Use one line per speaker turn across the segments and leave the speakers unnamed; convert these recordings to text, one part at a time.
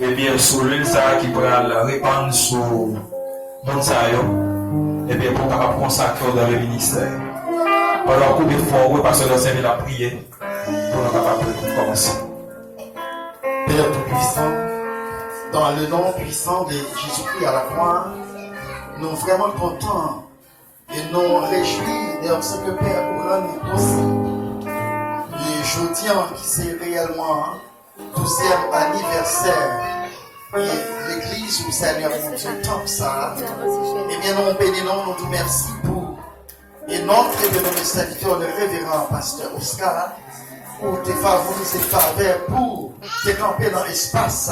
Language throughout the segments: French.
et bien sur l'huile ça qui pourra répandre sur monde ça et bien pour capable consacrer dans le ministère. Alors coup de fort, parce que nous la prière pour nous capables de commencer.
Père Tout-Puissant, dans le nom puissant de Jésus-Christ à la croix, nous sommes vraiment contents et nous réjouis de ce que Père Couronne est possible. Et jeudi, qui c'est réellement 12e anniversaire et l'église où Seigneur mon Dieu tant que ça, et bien nous bénissons, nous te remercions pour et notre et de nos serviteurs, le révérend pasteur Oscar, pour te favoriser faveur, pour te camper dans l'espace,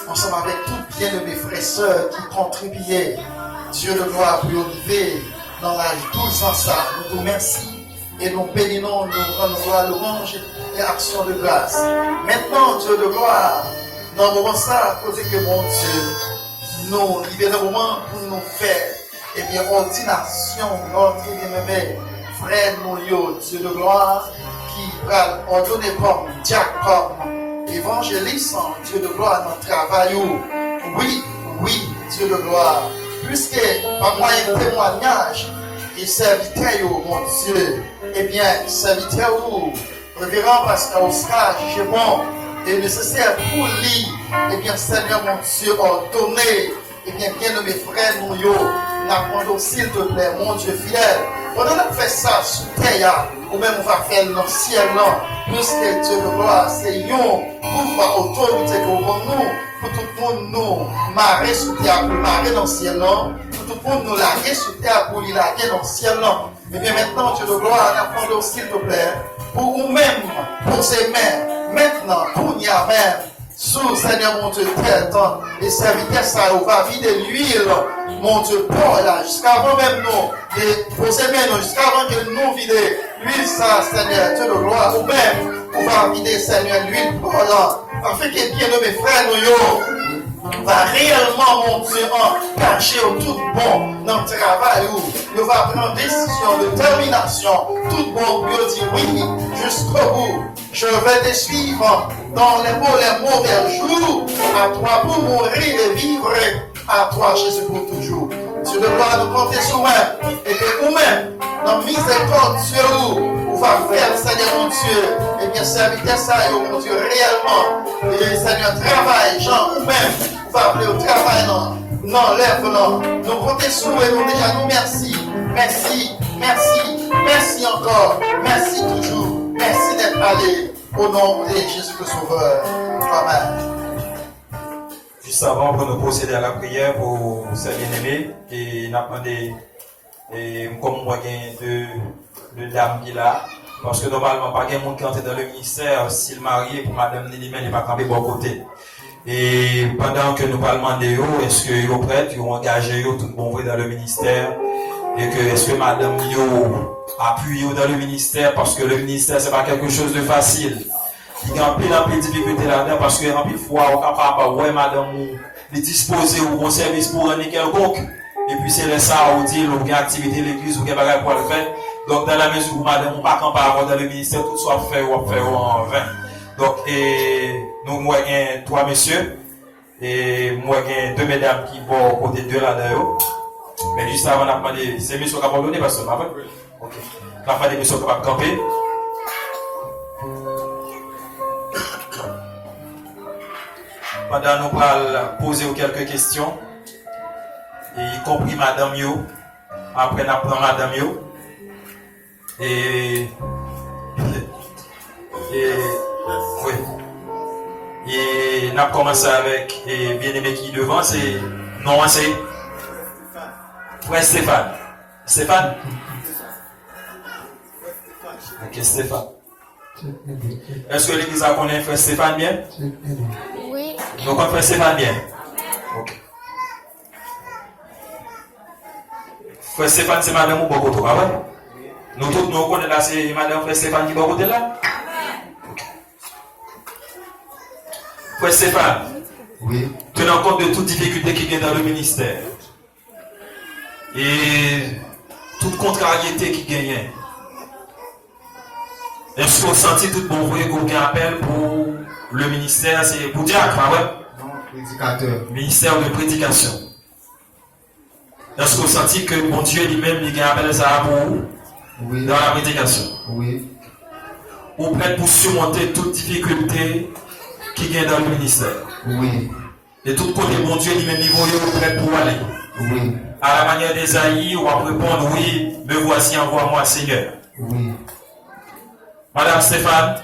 ensemble avec tous bien-aimés frères et sœurs qui contribuaient, Dieu de gloire, pour arriver dans la 12 ans, ça. Nous te remercions et nous bénissons, nous rendons gloire, louange et action de grâce. Maintenant, Dieu de gloire, dans le moment ça, cause que mon Dieu, nous libérons un moment pour nous faire. Eh bien, ordination, notre bien-aimé frère nous, Dieu de gloire, qui va ordonner comme diacre, comme évangéliste, Dieu de gloire, dans le travail. Oui, Dieu de gloire, puisque par moyen de témoignage, et serviteur, mon Dieu, eh bien, serviteur, révérend pasteur Oscar, jugement, est nécessaire pour lui, eh bien, Seigneur, mon Dieu, ordonner, eh bien, bien-aimé frère nous, n'apprendons s'il te plaît, mon Dieu fidèle. On a fait ça sous terre, ou même on va faire dans le ciel, non. Puisque Dieu de gloire, c'est yon, pour autorité que nous, pour tout le monde nous marrer sous terre, pour marrer dans le ciel, non. Pour tout le monde nous larguer sous terre, pour lui larguer dans le ciel, non. Et bien maintenant, Dieu de gloire, n'apprendons s'il te plaît, pour nous-mêmes, pour ses mains, maintenant, pour nous même. Sous Seigneur mon Dieu, tête, et serviteur ça va vider l'huile, mon Dieu, pour là, jusqu'avant même nous, et pour ces mains, jusqu'avant que nous vider l'huile ça, Seigneur, Dieu de gloire, ou même, on va vider, Seigneur, l'huile pour là, afin que bien mes frères, nous, va réellement, mon Dieu, cacher tout bon dans le travail, où nous va prendre décision de termination, tout bon, nous dit oui, jusqu'au bout. Je vais te suivre dans les mauvais jours, à toi pour mourir et vivre, à toi Jésus pour toujours. Dieu de gloire, nous compter sur nous, et que nous-mêmes, dans miséricorde Dieu, on va faire, Seigneur mon Dieu, et bien serviteur ça, mon Dieu, réellement, et Seigneur, travail, Jean, nous-mêmes, on va appeler au travail, non, lève, non, nous compter sur nous, et nous déjà, nous merci encore, merci toujours. Merci d'être allé au nom de Jésus le Sauveur. Amen.
Juste avant, pour nous procéder à la prière pour ces bien-aimés, et nous demandé, comme moi, de dames qui est là, parce que normalement, pas de monde qui entre dans le ministère, s'il marié pour Madame Nélimène, n'est pas campé bon côté. Et pendant que nous parlons de eux, est-ce que vous êtes prêts, vous engagez tout le monde dans le ministère? Et que est-ce que Madame Yo appuie dans le ministère, parce que le ministère c'est pas quelque chose de facile. Il y a un peu de difficulté là-dedans parce que en plus fois on est capable ouais Madame de disposer au bon service pour rendre quelconque. Et puis c'est ça on dit ou une activité l'église ou quelque chose pour le faire. Donc dans la mesure où Madame on pas capable dans le ministère tout soit fait ou en vain. Donc nous moi gain trois messieurs et moi gain deux mesdames qui vont côté deux là-dedans. Mais juste avant, on a demandé, c'est monsieur qui a abandonné, parce que ok. On a demandé monsieur qui va camper. Pendant nous allons poser quelques questions, et y compris Madame Yo, après nous apprenons Madame Yo, et oui. Et nous avons commencé avec, et bien aimé qui est devant, c'est, non, c'est, Frère Stéphane. Stéphane? Ok, Stéphane. Est-ce que l'église a connu Frère Stéphane bien?
Oui.
Nous connaissons Frère Stéphane bien? Ok. Frère Stéphane, c'est Madame ou Bokoto, ah ouais? Nous tous nous connaissons là, c'est Madame Frère Stéphane qui est Bokoto là? Ok. Frère Stéphane.
Oui.
Tenant compte de toutes difficultés qui viennent dans le ministère. Et toute contrariété qui gagne. Est-ce que vous sentez tout bon vrai qu'on appel pour le ministère, c'est pour diacre, ouais?
Prédicateur.
Ministère de prédication. Est-ce que vous sentez que mon Dieu lui-même, il a appelé ça pour vous?
Oui.
Dans la prédication.
Oui.
Ou prêt pour surmonter toute difficulté qui vient dans le ministère.
Oui.
Et tout côté, mon Dieu lui-même, il est prêt pour aller.
Oui.
À la manière d'Esaïe, on va répondre, oui, me voici, envoie-moi, Seigneur.
Oui.
Madame Stéphane.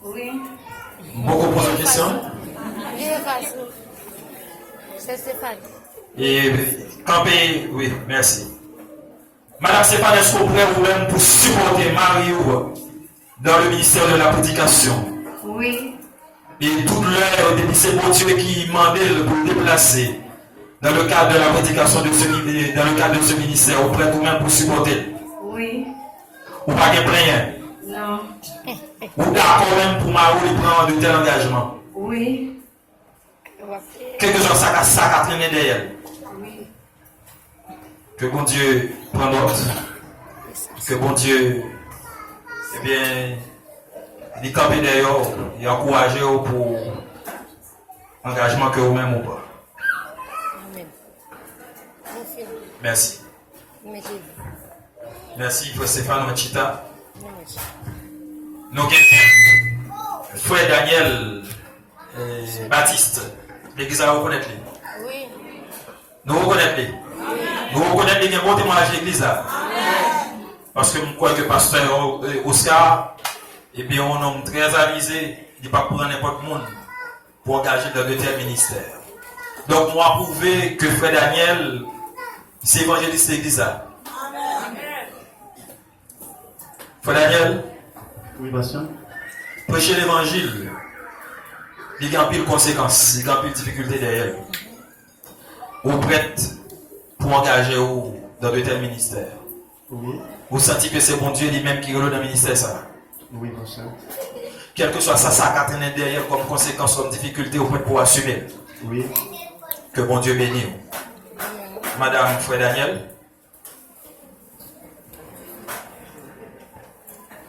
Oui.
Beaucoup posent une question.
C'est Stéphane.
Et campé, oui, merci. Madame Stéphane, est-ce que vous pouvez vous-même pour supporter Marie dans le ministère de la prédication?
Oui.
Et toute l'heure, depuis c'est bon Dieu qui demandait pour déplacer dans le cadre de la prédication dans le cadre de ce ministère, vous pouvez vous-même pour supporter?
Oui.
Ou pas de plainte?
Non.
Ou d'accord même pour Marie prendre de tels engagements?
Oui.
Quelque chose ça a traîné derrière.
Oui.
Que bon Dieu prenne note. Que bon Dieu, eh bien, il campe derrière, il encourage pour l'engagement que vous-même ou pas.
Amen.
Merci. Merci, frère Stéphane Machita. Nous frère Daniel Baptiste, l'église à reconnaître.
Oui.
Nous reconnaissons. Nous reconnaissons les bons témoignages de l'église. Parce que je crois que le pasteur Oscar, eh bien, un homme très avisé, il ne peut pas prendre n'importe qui pour engager dans de tels ministères. Donc, moi, prouver que frère Daniel, c'est évangéliste de l'église. Frère Daniel,
Oui, pasteur.
prêcher l'évangile, il y a un pile de conséquences, il y a un pile de difficultés derrière. Vous prête pour engager dans de tels ministères.
Oui.
Vous sentez que c'est bon Dieu lui-même qui est dans le ministère ça.
Oui, pasteur.
Quel que soit ça a traîné derrière comme conséquence, comme difficulté, vous pouvez pour assumer.
Oui.
Que bon Dieu bénisse. Madame frère Daniel.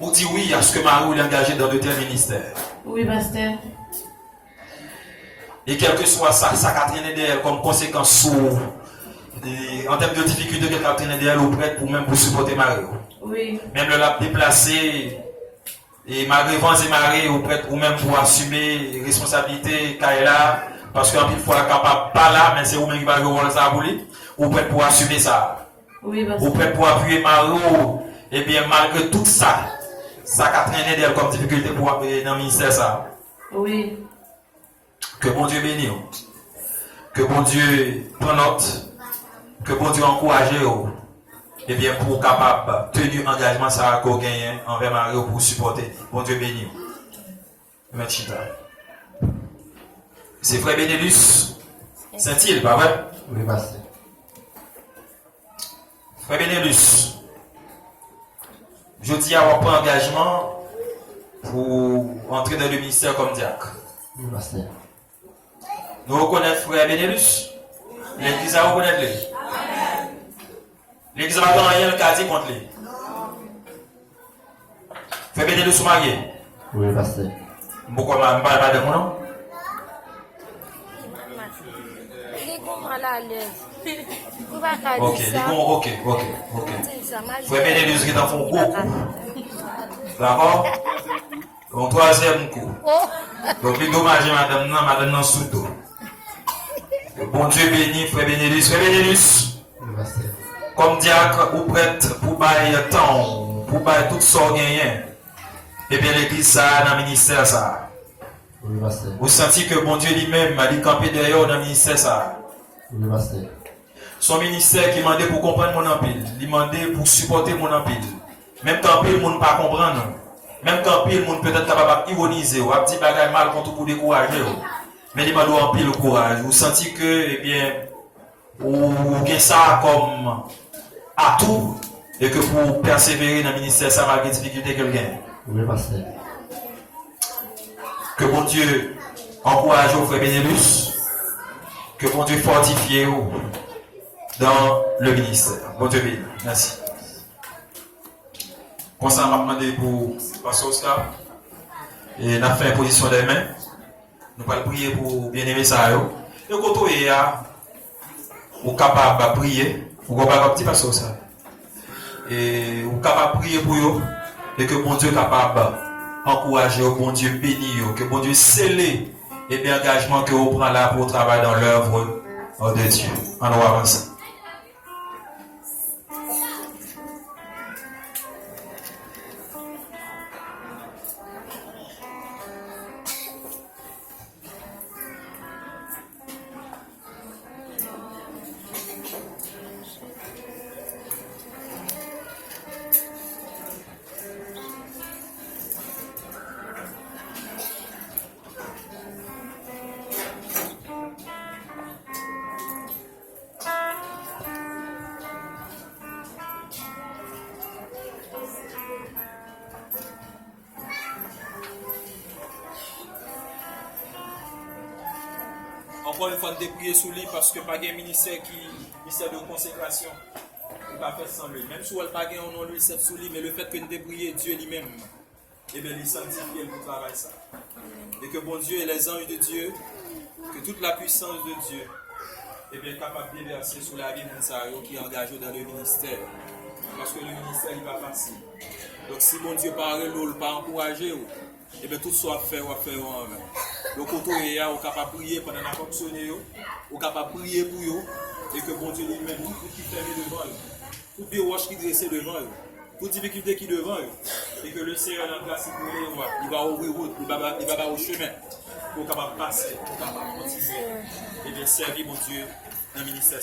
Vous dites oui à ce que Marie est engagée dans de tels ministères.
Oui, pasteur.
Et quel que soit ça a traîné derrière comme conséquence en termes de difficulté que a traîné derrière, vous prête pour même pour supporter Marie.
Oui.
Même le lab déplacé et Marie vents et Marie, vous prête pour même pour assumer les responsabilités qu'elle a. Parce qu'en plus, il faut la capable pas là, mais c'est vous-même qui va jouer ça pour lui. Vous prête pour assumer ça.
Oui, pasteur.
Vous prête pour appuyer Marie. Et bien, malgré tout ça, ça a traîné d'elle comme difficulté pour appuyer dans le ministère ça.
Oui.
Que bon Dieu bénisse. Que bon Dieu prenne note. Que bon Dieu encourage. Et bien, pour capable tenir engagement ça qu'on gagne envers Marie pour supporter. Bon Dieu bénisse. Merci. C'est frère Benélus Saint-Il, pas vrai?
Oui, pasteur.
Frère Benélus, je dis avoir pris engagement pour entrer dans le ministère comme diacre.
Oui, pasteur.
Nous reconnaissons frère Benélus. L'église a reconnaître lui. L'église n'a pas rien qu'à dire contre lui. Frère Benélus marié.
Oui, pasteur.
Pourquoi je ne parle pas de mon nom? Ok, ok. Frère Benélus qui est dans son gros coup. D'accord? Donc, troisième coup. Donc, les dommages, madame, non, sous tout. Bon Dieu béni, frère Benélus. Frère Benélus,
Oui, pasteur.
comme diacre ou prêtre pour bailler temps, pour bailler tout ça gagné. Et bien, l'église, ça, dans le ministère, ça.
Oui, pasteur.
Vous sentez que bon Dieu lui-même a dit camper derrière dans le ministère, ça.
Oui, pasteur.
Son ministère qui demandait pour comprendre mon empile, il demandait pour supporter mon empile. Même quand le monde ne pas comprendre, même quand le monde peut-être capable d'ironiser, ou de dire bagaille mal contre pour décourager, mais il demande un pile le courage. Vous sentez que, eh bien, vous avez ça comme atout et que pour persévérer dans le ministère, ça malgré les difficultés qu'elle gagne.
Oui, pasteur.
Que bon Dieu encourage au frère Benélus, que bon Dieu fortifie dans le ministère. Bon Dieu béni. Merci. Comme ça, on va demander pour Pasteur Oscar. Et on a fait une position des mains. nous allons prier pour bien-aimé ça. Et quand on est capable de prier, vous comprenez un petit peu ça. Et vous capable de prier pour eux, et que bon Dieu est capable d'encourager, bon Dieu bénit, que bon Dieu scelle et bien engagement que vous prenez là pour travailler dans l'œuvre de Dieu. On va avancer.
Encore une fois, de prier sur lui parce que pas un ministère de consécration. Il va faire sans lui. Même si elle n'a pas un nom lui, c'est sous lui, mais le fait que nous prier Dieu lui-même, et bien, il sanctifie pour travailler ça. Et que bon Dieu et les anges de Dieu, que toute la puissance de Dieu est bien capable de déverser sur la vie de Monsario qui est engagé dans le ministère. Parce que le ministère, il va passer. Donc, si bon Dieu parle, il ne pas encourager, et bien tout soit fait ou faire en main. Donc, quand on est capable de prier pendant la fonctionner, on est capable de prier pour eux, et que bon Dieu lui-même, tout qui ferme devant eux, tout les roches qui dressent devant eux, toute difficulté qui est devant eux, et que le Seigneur dans la place, il va ouvrir route, il va au chemin, pour capable passer, pour capable continuer, et bien servir mon Dieu dans le ministère.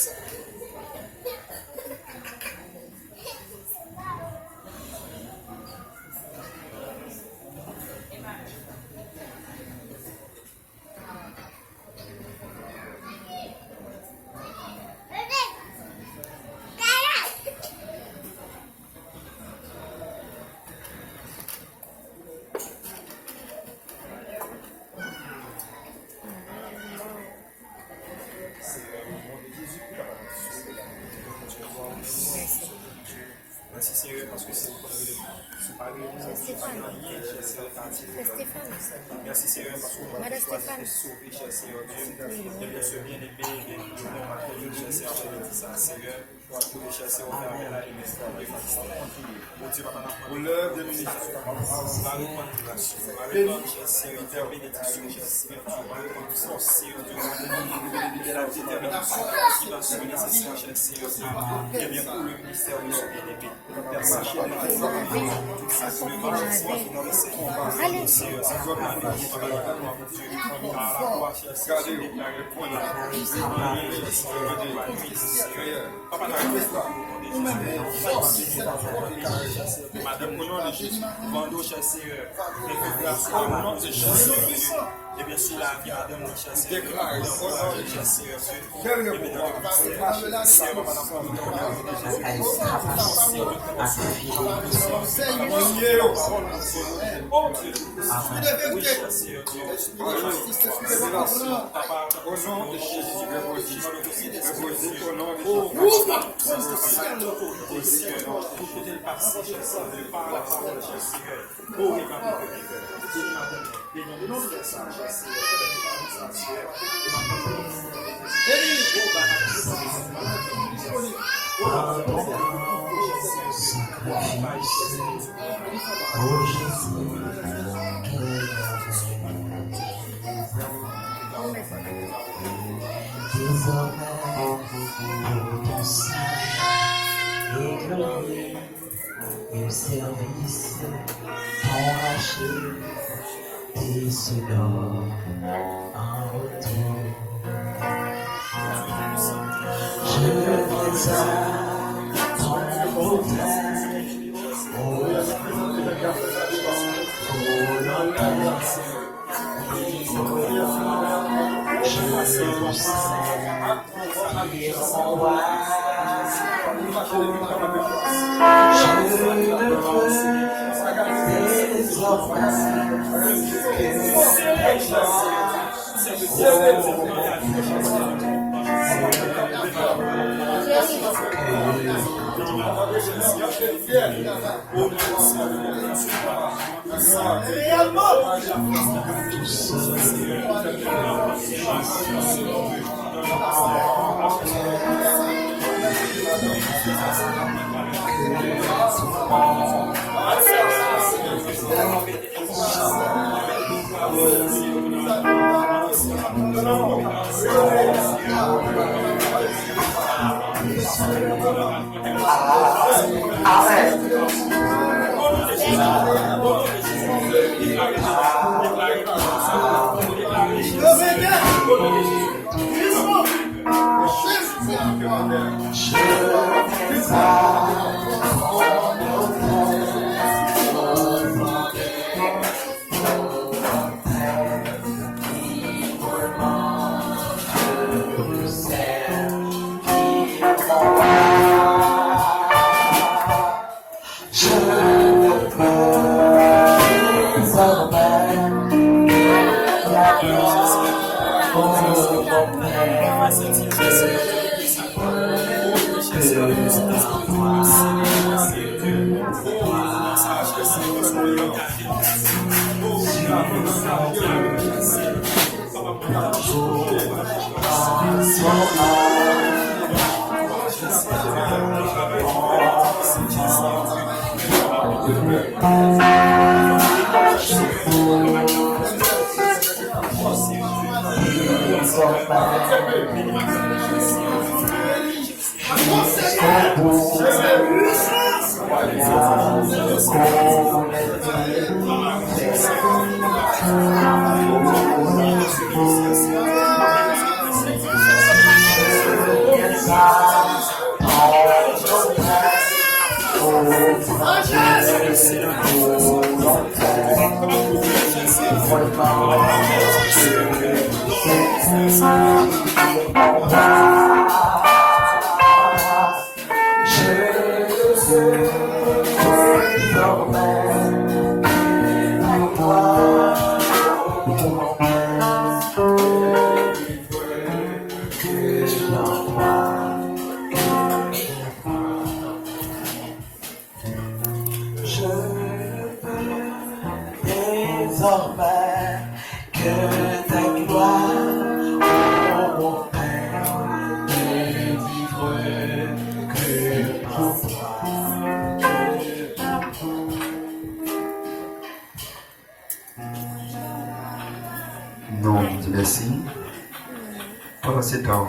Merci Seigneur parce que c'est vous qui parlez merci Seigneur parce que vous avez choisi de sauver, cher Seigneur Dieu. Et bien sûr, bien aimé, bien aimé, cher Seigneur, Seigneur, pour les cher Seigneur, faire la ministère pour l'œuvre de ministère. On va répondre grâce. On va répondre, cher Seigneur, bénédiction, cher Seigneur. On va répondre force, Seigneur Dieu. De la détermination qui va se nécessaire, cher Seigneur. Et bien pour le ministère de ce bien-aimé. Personne qui allez, Seigneur, ça doit bien venir par la gloire de Dieu. À la croix, cher Seigneur, déclarer le point Papa, Madame, au nom de Jésus, Vando, cher Seigneur, au nom de Jésus, et bien sûr, la vie, Madame, cher Seigneur, cher Seigneur, et bien dans le Seigneur,
le service enraché et se donne en retour. Je viens à ton autel, oh Désormais que ta gloire, oh mon Père, ne vivre que pour toi.
Nous te merci. Pendant ces temps,